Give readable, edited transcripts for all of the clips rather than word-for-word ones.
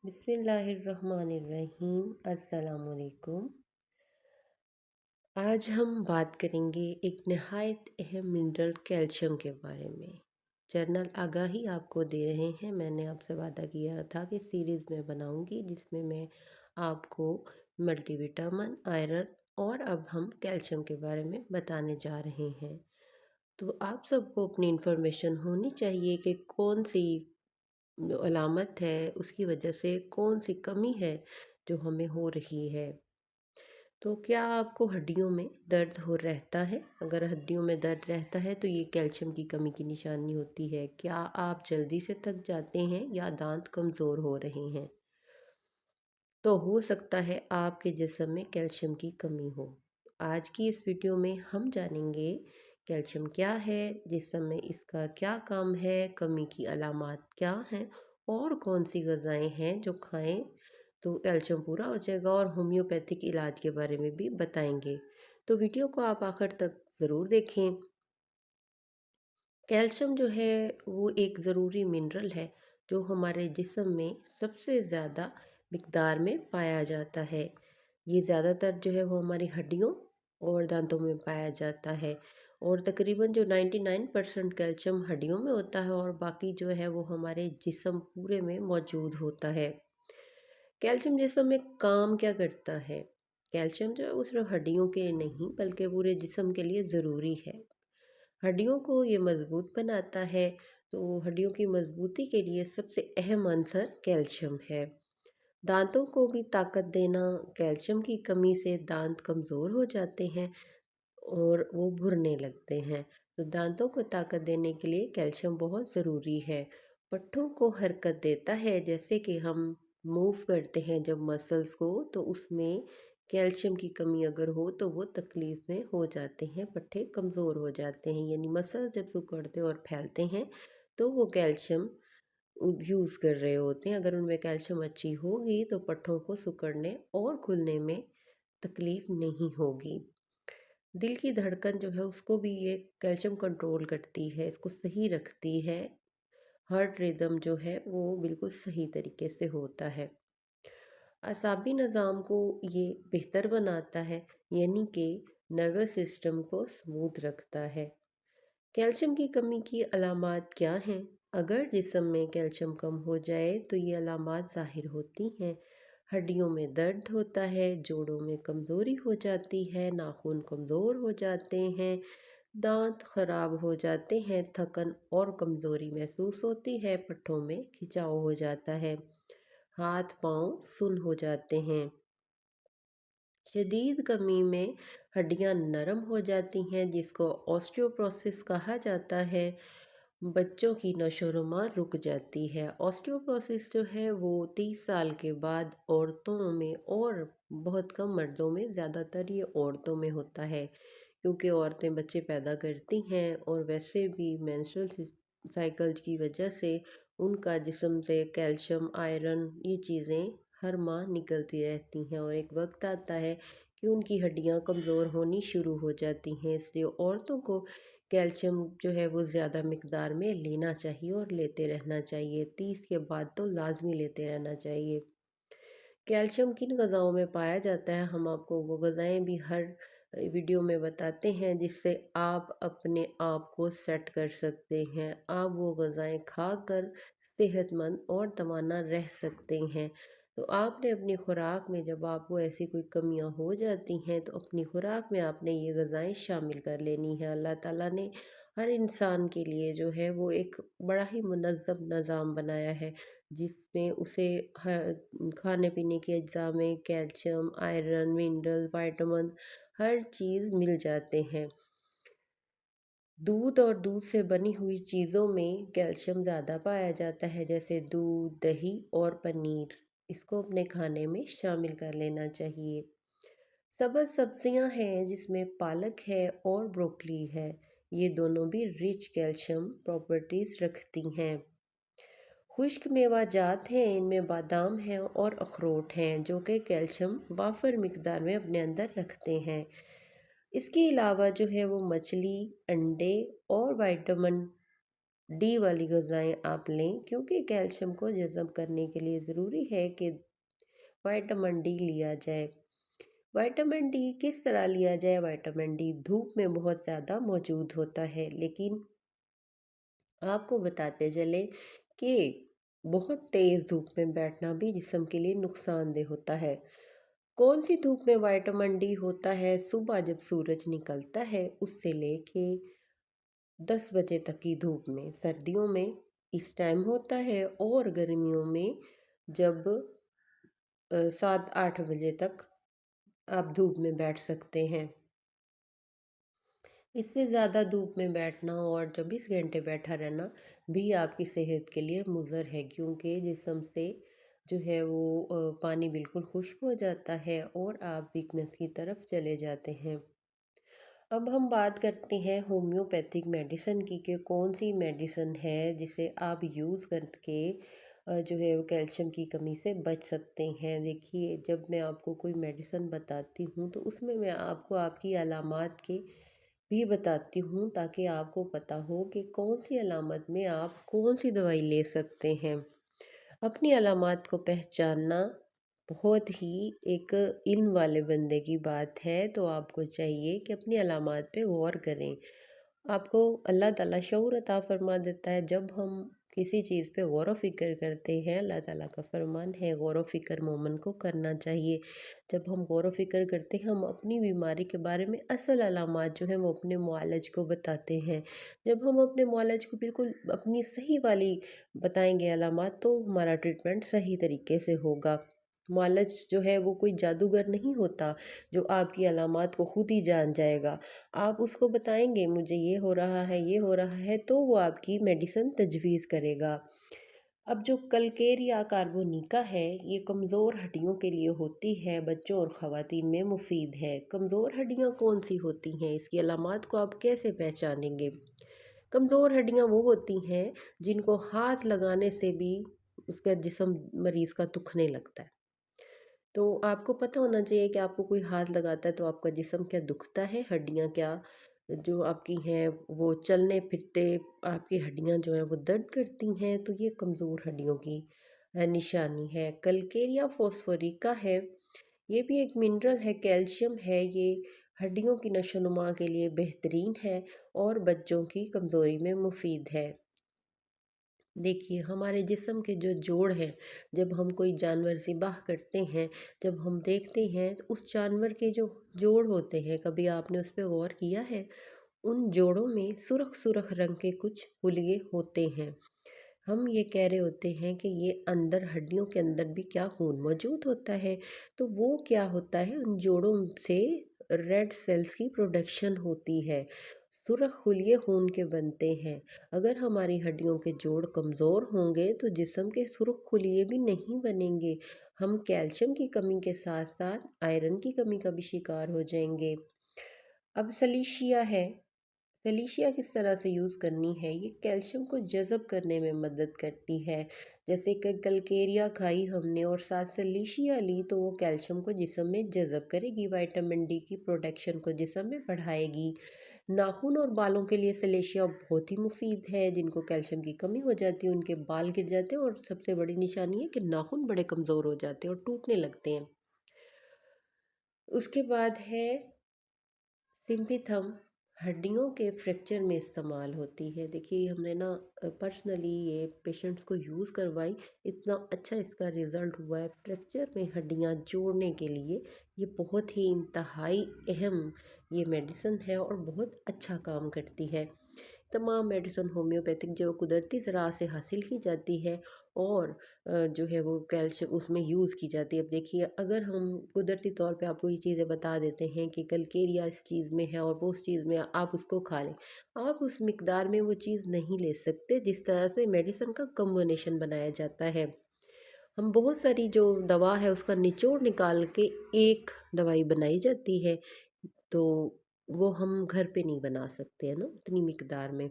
बिस्मिल्लाहिर्रहमानिर्रहीम। अस्सलामुअलैकुम। आज हम बात करेंगे एक नहायत अहम मिनरल कैल्शियम के बारे में। जर्नल आगाही आपको दे रहे हैं। मैंने आपसे वादा किया था कि सीरीज़ में बनाऊंगी जिसमें मैं आपको मल्टीविटामिन, आयरन और अब हम कैल्शियम के बारे में बताने जा रहे हैं। तो आप सबको अपनी इन्फॉर्मेशन होनी चाहिए कि कौन सी जो अलामत है उसकी वजह से कौन सी कमी है जो हमें हो रही है। तो क्या आपको हड्डियों में दर्द हो रहता है? अगर हड्डियों में दर्द रहता है तो ये कैल्शियम की कमी की निशानी होती है। क्या आप जल्दी से थक जाते हैं या दांत कमज़ोर हो रहे हैं? तो हो सकता है आपके जिस्म में कैल्शियम की कमी हो। आज की इस वीडियो में हम जानेंगे कैल्शियम क्या है, जिस्म में इसका क्या काम है, कमी की अलामात क्या हैं और कौन सी ग़िज़ाएँ हैं जो खाएं तो कैल्शियम पूरा हो जाएगा, और होम्योपैथिक इलाज के बारे में भी बताएंगे। तो वीडियो को आप आखिर तक ज़रूर देखें। कैल्शियम जो है वो एक ज़रूरी मिनरल है जो हमारे जिस्म में सबसे ज़्यादा मिकदार में पाया जाता है। ये ज़्यादातर जो है वो हमारी हड्डियों और दांतों में पाया जाता है, और तकरीबन जो 99% कैल्शियम हड्डियों में होता है और बाकी जो है वो हमारे जिस्म पूरे में मौजूद होता है। कैल्शियम जिस्म में काम क्या करता है? कैल्शियम जो है वो सिर्फ हड्डियों के लिए नहीं बल्कि पूरे जिस्म के लिए ज़रूरी है। हड्डियों को ये मजबूत बनाता है। तो हड्डियों की मजबूती के लिए सबसे अहम अंसर कैल्शियम है। दांतों को भी ताकत देना, कैल्शियम की कमी से दांत कमज़ोर हो जाते हैं और वो भुरने लगते हैं। तो दांतों को ताकत देने के लिए कैल्शियम बहुत ज़रूरी है। पट्ठों को हरकत देता है, जैसे कि हम मूव करते हैं जब मसल्स को, तो उसमें कैल्शियम की कमी अगर हो तो वो तकलीफ़ में हो जाते हैं, पट्ठे कमज़ोर हो जाते हैं। यानी मसल जब सिकुड़ते और फैलते हैं तो वो कैल्शियम यूज़ कर रहे होते हैं। अगर उनमें कैल्शियम अच्छी होगी तो पट्ठों को सिकुड़ने और खुलने में तकलीफ़ नहीं होगी। दिल की धड़कन जो है उसको भी ये कैल्शियम कंट्रोल करती है, इसको सही रखती है। हार्ट रिदम जो है वो बिल्कुल सही तरीके से होता है। असाबी निज़ाम को ये बेहतर बनाता है, यानी कि नर्वस सिस्टम को स्मूथ रखता है। कैल्शियम की कमी की अलामात क्या हैं? अगर जिस्म में कैल्शियम कम हो जाए तो ये अलामात ज़ाहिर होती हैं। हड्डियों में दर्द होता है, जोड़ों में कमज़ोरी हो जाती है, नाखून कमज़ोर हो जाते हैं, दांत खराब हो जाते हैं, थकन और कमज़ोरी महसूस होती है, पट्ठों में खिंचाव हो जाता है, हाथ पाँव सुन्न हो जाते हैं। शदीद कमी में हड्डियां नरम हो जाती हैं, जिसको ऑस्टियोप्रोसिस कहा जाता है। बच्चों की नशोनुमा रुक जाती है। ऑस्टियोप्रोसिस जो है वो 30 साल के बाद औरतों में और बहुत कम मर्दों में, ज़्यादातर ये औरतों में होता है क्योंकि औरतें बच्चे पैदा करती हैं और वैसे भी मेंस्ट्रुअल साइकिल्स की वजह से उनका जिस्म से कैल्शियम, आयरन ये चीज़ें हर माह निकलती रहती हैं, और एक वक्त आता है कि उनकी हड्डियां कमज़ोर होनी शुरू हो जाती हैं। इसलिए औरतों को कैल्शियम जो है वो ज़्यादा मिकदार में लेना चाहिए और लेते रहना चाहिए। 30 के बाद तो लाजमी लेते रहना चाहिए। कैल्शियम किन गज़ाओं में पाया जाता है, हम आपको वो गज़ाएँ भी हर वीडियो में बताते हैं जिससे आप अपने आप को सेट कर सकते हैं। आप वो गज़ाएँ खाकर सेहतमंद और तवाना रह सकते हैं। तो आपने अपनी खुराक में जब आपको ऐसी कोई कमियां हो जाती हैं तो अपनी खुराक में आपने ये गज़ाएँ शामिल कर लेनी है। अल्लाह ताला ने हर इंसान के लिए जो है वो एक बड़ा ही मुनज़्ज़म निज़ाम बनाया है, जिसमें उसे खाने पीने के अज्जा में कैल्शियम, आयरन, मिनरल, विटामिन हर चीज़ मिल जाते हैं। दूध और दूध से बनी हुई चीज़ों में कैल्शियम ज़्यादा पाया जाता है, जैसे दूध, दही और पनीर। इसको अपने खाने में शामिल कर लेना चाहिए। सब्ज़ सब्जियां हैं जिसमें पालक है और ब्रोकली है। ये दोनों भी रिच कैल्शियम प्रॉपर्टीज़ रखती हैं। खुश्क मेवाजात हैं, इनमें बादाम हैं और अखरोट हैं जो कि कैल्शियम वाफर मिकदार में अपने अंदर रखते हैं। इसके अलावा जो है वो मछली, अंडे और विटामिन डी वाली ग़िज़ाएँ आप लें, क्योंकि कैल्शियम को जज़ब करने के लिए ज़रूरी है कि विटामिन डी लिया जाए। विटामिन डी किस तरह लिया जाए? विटामिन डी धूप में बहुत ज़्यादा मौजूद होता है, लेकिन आपको बताते चलें कि बहुत तेज़ धूप में बैठना भी जिस्म के लिए नुकसानदेह होता है। कौन सी धूप में विटामिन डी होता है? सुबह जब सूरज निकलता है उससे लेके 10 बजे तक की धूप में, सर्दियों में इस टाइम होता है, और गर्मियों में जब 7-8 बजे तक आप धूप में बैठ सकते हैं। इससे ज़्यादा धूप में बैठना और 24 घंटे बैठा रहना भी आपकी सेहत के लिए मुज़र है, क्योंकि जिस्म से जो है वो पानी बिल्कुल खुश्क हो जाता है और आप वीकनेस की तरफ चले जाते हैं। अब हम बात करते हैं होम्योपैथिक मेडिसिन की, कि कौन सी मेडिसिन है जिसे आप यूज़ करके जो है वो कैल्शियम की कमी से बच सकते हैं। देखिए, जब मैं आपको कोई मेडिसिन बताती हूँ तो उसमें मैं आपको आपकी अलामात के भी बताती हूँ, ताकि आपको पता हो कि कौन सी अलामत में आप कौन सी दवाई ले सकते हैं। अपनी अलामात को पहचानना बहुत ही एक इल्म वाले बंदे की बात है, तो आपको चाहिए कि अपनी अलामात पे गौर करें। आपको अल्लाह ताला शऊर अता फरमा देता है जब हम किसी चीज़ पे गौर व फ़िक्र करते हैं। अल्लाह ताला का फरमान है, गौर व फ़िक्र मोमिन को करना चाहिए। जब हम गौर व फ़िक्र करते हैं, हम अपनी बीमारी के बारे में असल अलामात जो हैं वो अपने मुआलिज को बताते हैं। जब हम अपने मुआलिज को बिल्कुल अपनी सही वाली बताएंगे अलामात, तो हमारा ट्रीटमेंट सही तरीके से होगा। मुआलिज जो है वो कोई जादूगर नहीं होता जो आपकी अलामात को खुद ही जान जाएगा। आप उसको बताएंगे मुझे ये हो रहा है, ये हो रहा है, तो वो आपकी मेडिसिन तजवीज़ करेगा। अब जो कलकेरिया कार्बोनिका है, ये कमज़ोर हड्डियों के लिए होती है, बच्चों और ख़वातीन में मुफीद है। कमज़ोर हड्डियाँ कौन सी होती हैं? इसकी अलामात को आप कैसे पहचानेंगे? कमज़ोर हड्डियाँ वो होती हैं जिनको हाथ लगाने से भी उसका जिस्म मरीज़ का दुखने लगता है। तो आपको पता होना चाहिए कि आपको कोई हाथ लगाता है तो आपका जिस्म क्या दुखता है, हड्डियाँ क्या जो आपकी हैं वो चलने फिरते आपकी हड्डियाँ जो हैं वो दर्द करती हैं, तो ये कमज़ोर हड्डियों की निशानी है। कलकेरिया फ़ॉस्फ़ोरिका है, ये भी एक मिनरल है, कैल्शियम है, ये हड्डियों की नशोनुमा के लिए बेहतरीन है और बच्चों की कमज़ोरी में मुफीद है। देखिए, हमारे जिस्म के जो जोड़ हैं, जब हम कोई जानवर ज़िबह करते हैं, जब हम देखते हैं तो उस जानवर के जो जोड़ होते हैं, कभी आपने उस पे गौर किया है? उन जोड़ों में सुर्ख-सुर्ख रंग के कुछ हुलिये होते हैं। हम ये कह रहे होते हैं कि ये अंदर हड्डियों के अंदर भी क्या खून मौजूद होता है, तो वो क्या होता है, उन जोड़ों से रेड सेल्स की प्रोडक्शन होती है। सुर्ख खुलिये खून के बनते हैं। अगर हमारी हड्डियों के जोड़ कमज़ोर होंगे तो जिस्म के सुर्ख खुलिये भी नहीं बनेंगे। हम कैल्शियम की कमी के साथ साथ आयरन की कमी का भी शिकार हो जाएंगे। अब सलीशिया है, सलीशिया किस तरह से यूज़ करनी है? ये कैल्शियम को जज़ब करने में मदद करती है। जैसे कि कलकेरिया खाई हमने और साथ सलीशिया ली, तो वो कैल्शियम को जिस्म में जज़ब करेगी, विटामिन डी की प्रोडक्शन को जिस्म में बढ़ाएगी। नाखून और बालों के लिए सलेशिया बहुत ही मुफीद है, जिनको कैल्शियम की कमी हो जाती है उनके बाल गिर जाते हैं, और सबसे बड़ी निशानी है कि नाखून बड़े कमज़ोर हो जाते हैं और टूटने लगते हैं। उसके बाद है सिम्पिथम, हड्डियों के फ्रैक्चर में इस्तेमाल होती है। देखिए, हमने ना पर्सनली ये पेशेंट्स को यूज़ करवाई, इतना अच्छा इसका रिज़ल्ट हुआ है फ्रैक्चर में हड्डियाँ जोड़ने के लिए। ये बहुत ही इंतहाई अहम ये मेडिसिन है और बहुत अच्छा काम करती है। तमाम मेडिसिन होम्योपैथिक जो कुदरती ज़राअ से हासिल की जाती है, और जो है वो कैल्शियम उसमें यूज़ की जाती है। अब देखिए, अगर हम कुदरती तौर पे आपको ये चीज़ें बता देते हैं कि कलकेरिया इस चीज़ में है और वो उस चीज़ में आप उसको खा लें, आप उस मिकदार में वो चीज़ नहीं ले सकते जिस तरह से मेडिसिन का कॉम्बिनेशन बनाया जाता है। हम बहुत सारी जो दवा है उसका निचोड़ निकाल के एक दवाई बनाई जाती है, तो वो हम घर पे नहीं बना सकते हैं ना उतनी मिकदार में।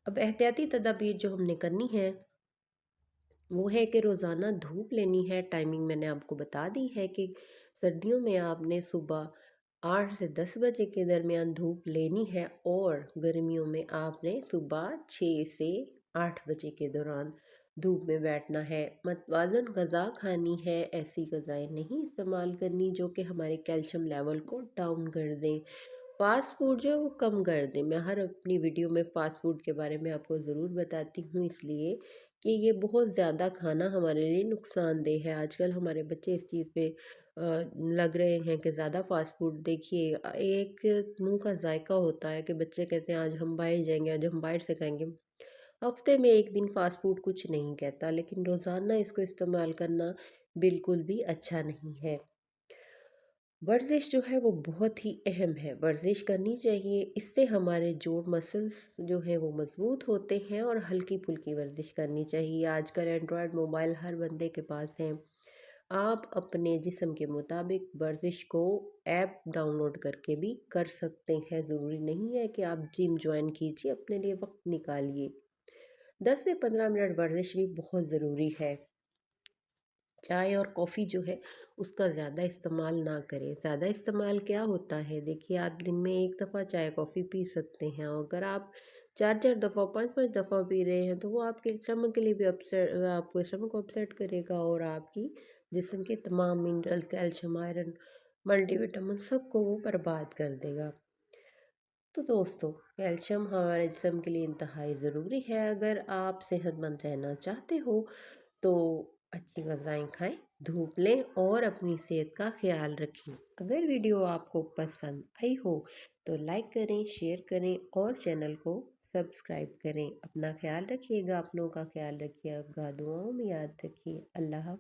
अब एहतियाती तदाबीर जो हमने करनी है वो है कि रोज़ाना धूप लेनी है। टाइमिंग मैंने आपको बता दी है कि सर्दियों में आपने सुबह 8 से 10 बजे के दरमियान धूप लेनी है और गर्मियों में आपने सुबह 6 से 8 बजे के दौरान धूप में बैठना है। मतवाज़न ग़ज़ा खानी है, ऐसी ग़ज़ाएँ नहीं इस्तेमाल करनी जो कि हमारे कैल्शियम लेवल को डाउन कर दें। फ़ास्ट फूड जो है वो कम कर दें। मैं हर अपनी वीडियो में फ़ास्ट फूड के बारे में आपको ज़रूर बताती हूँ, इसलिए कि ये बहुत ज़्यादा खाना हमारे लिए नुकसानदेह है। आजकल हमारे बच्चे इस चीज़ पे लग रहे हैं कि ज़्यादा फ़ास्ट फूड देखिए एक मुँह का जायका होता है कि बच्चे कहते हैं आज हम बाहर जाएँगे, आज हम बाहर से खाएँगे। हफ़्ते में 1 दिन फ़ास्ट फूड कुछ नहीं कहता, लेकिन रोज़ाना इसको इस्तेमाल करना बिल्कुल भी अच्छा नहीं है। वर्जिश जो है वो बहुत ही अहम है, वर्जिश करनी चाहिए, इससे हमारे जोड़ मसल्स जो हैं वो मज़बूत होते हैं और हल्की-फुल्की वर्जिश करनी चाहिए। आजकल एंड्रॉयड मोबाइल हर बंदे के पास हैं। आप अपने जिस्म के मुताबिक वर्जिश को ऐप डाउनलोड करके भी कर सकते हैं। ज़रूरी नहीं है कि आप जिम जॉइन कीजिए, अपने लिए वक़्त निकालिए। 10 से 15 मिनट वर्जिश भी बहुत ज़रूरी है। चाय और कॉफ़ी जो है उसका ज़्यादा इस्तेमाल ना करें। ज़्यादा इस्तेमाल क्या होता है, देखिए आप दिन में 1 दफ़ा चाय कॉफ़ी पी सकते हैं और अगर आप 4-4 दफ़ा 5-5 दफ़ा पी रहे हैं तो वो आपके स्टमक के लिए भी आपको स्टमक को अपसेट करेगा और आपकी जिस्म के तमाम मिनरल्स, कैल्शियम, आयरन, मल्टीविटामिन सबको वो बर्बाद कर देगा। तो दोस्तों, कैल्शियम हमारे जिस्म के लिए इंतहाई ज़रूरी है। अगर आप सेहतमंद रहना चाहते हो तो अच्छी ग़ज़ाएँ खाएँ, धूप लें और अपनी सेहत का ख़्याल रखें। अगर वीडियो आपको पसंद आई हो तो लाइक करें, शेयर करें और चैनल को सब्सक्राइब करें। अपना ख़्याल रखिएगा, अपनों का ख़्याल रखिएगा, दुआओं में याद रखिए। अल्लाह